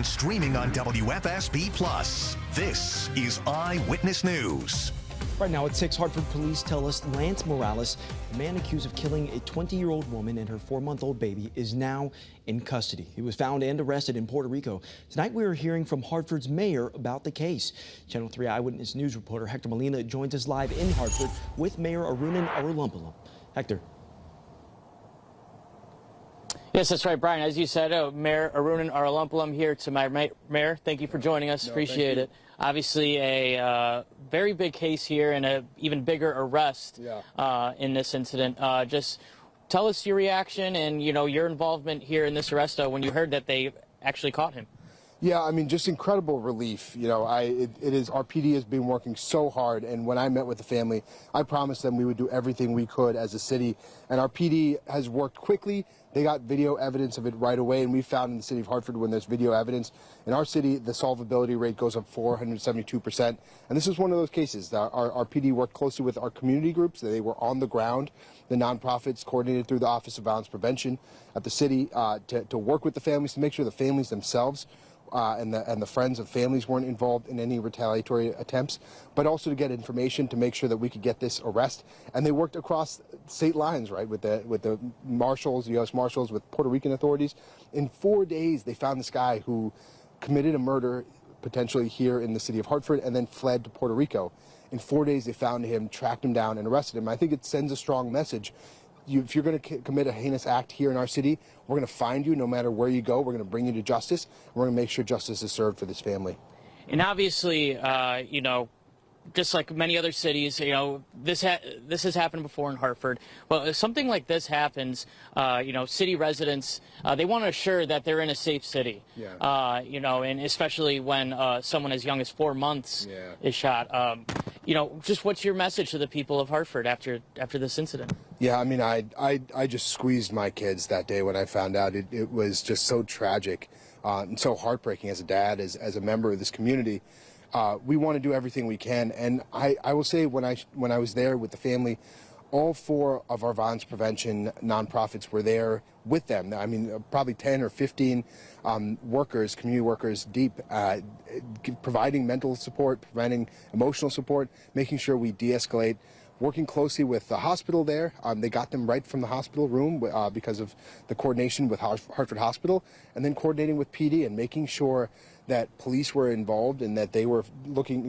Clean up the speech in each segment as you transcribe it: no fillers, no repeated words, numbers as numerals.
and streaming on WFSB+. This is Eyewitness News. Right now at 6, Hartford police tell us Lance Morales, the man accused of killing a 20-year-old woman and her 4-month-old baby, is now in custody. He was found and arrested in Puerto Rico. Tonight we are hearing from Hartford's mayor about the case. Channel 3 Eyewitness News reporter Hector Molina joins us live in Hartford with Mayor Arunan Arulampalum. Hector. Yes, that's right, Brian. As you said, Mayor Arunan Arulampalum here to my mayor. Thank you for joining us. Appreciate it. Obviously, a very big case here and an even bigger arrest in this incident. Just tell us your reaction and, your involvement here in this arrest when you heard that they actually caught him. Yeah, I mean, just incredible relief. Our PD has been working so hard, and when I met with the family, I promised them we would do everything we could as a city, and our PD has worked quickly. They got video evidence of it right away, and we found in the city of Hartford when there's video evidence, in our city, the solvability rate goes up 472%, and this is one of those cases. Our PD worked closely with our community groups. They were on the ground, the nonprofits coordinated through the Office of Violence Prevention at the city to work with the families, to make sure the families themselves and the friends of families weren't involved in any retaliatory attempts, but also to get information to make sure that we could get this arrest. And they worked across state lines, right, with the Marshals, U.S. Marshals, with Puerto Rican authorities. In 4 days, they found this guy who committed a murder, potentially here in the city of Hartford, and then fled to Puerto Rico. In 4 days, they found him, tracked him down, and arrested him. I think it sends a strong message. If you're going to commit a heinous act here in our city, we're going to find you no matter where you go. We're going to bring you to justice. And we're going to make sure justice is served for this family. And obviously, just like many other cities, this has happened before in Hartford. Well, if something like this happens, city residents, they want to assure that they're in a safe city. Yeah. And especially when someone as young as 4 months is shot. Just what's your message to the people of Hartford after this incident? Yeah, I mean, I just squeezed my kids that day when I found out. It was just so tragic and so heartbreaking as a dad, as a member of this community. We want to do everything we can, and I will say when I was there with the family, all 4 of our violence prevention nonprofits were there with them. I mean, probably 10 or 15 workers, community workers deep, providing mental support, providing emotional support, making sure we de-escalate, working closely with the hospital there. They got them right from the hospital room because of the coordination with Hartford Hospital, and then coordinating with PD and making sure that police were involved and that they were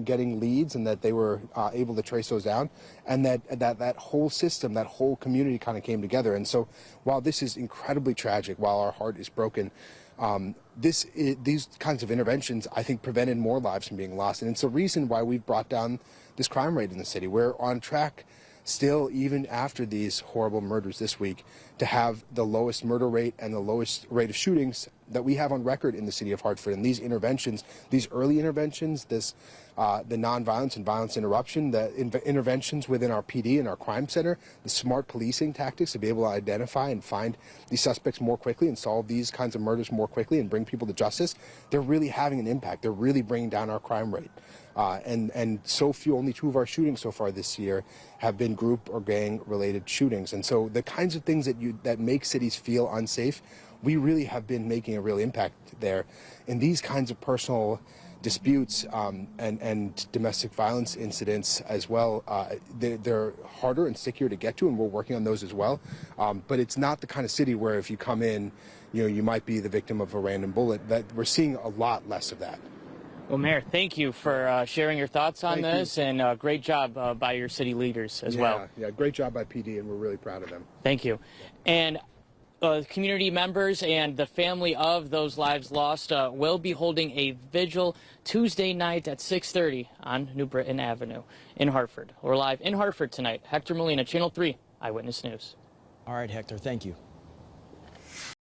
getting leads and that they were able to trace those down, and that whole system, that whole community kind of came together. And so while this is incredibly tragic, while our heart is broken, these kinds of interventions, I think, prevented more lives from being lost. And it's the reason why we've brought down this crime rate in the city. We're on track still, even after these horrible murders this week, to have the lowest murder rate and the lowest rate of shootings that we have on record in the city of Hartford. And these interventions, these early interventions, the nonviolence and violence interruption, the interventions within our PD and our crime center, the smart policing tactics to be able to identify and find these suspects more quickly and solve these kinds of murders more quickly and bring people to justice, they're really having an impact. They're really bringing down our crime rate. And so few, only 2 of our shootings so far this year have been group or gang related shootings. And so the kinds of things that make cities feel unsafe, we really have been making a real impact there. In these kinds of personal disputes and domestic violence incidents as well, they're harder and stickier to get to, and we're working on those as well. But it's not the kind of city where if you come in, you might be the victim of a random bullet. That we're seeing a lot less of that. Well, Mayor, thank you for sharing your thoughts on this, and great job by your city leaders as well. Yeah, great job by PD, and we're really proud of them. Thank you. And community members and the family of those lives lost will be holding a vigil Tuesday night at 6:30 on New Britain Avenue in Hartford. We're live in Hartford tonight. Hector Molina, Channel 3 Eyewitness News. All right, Hector, thank you.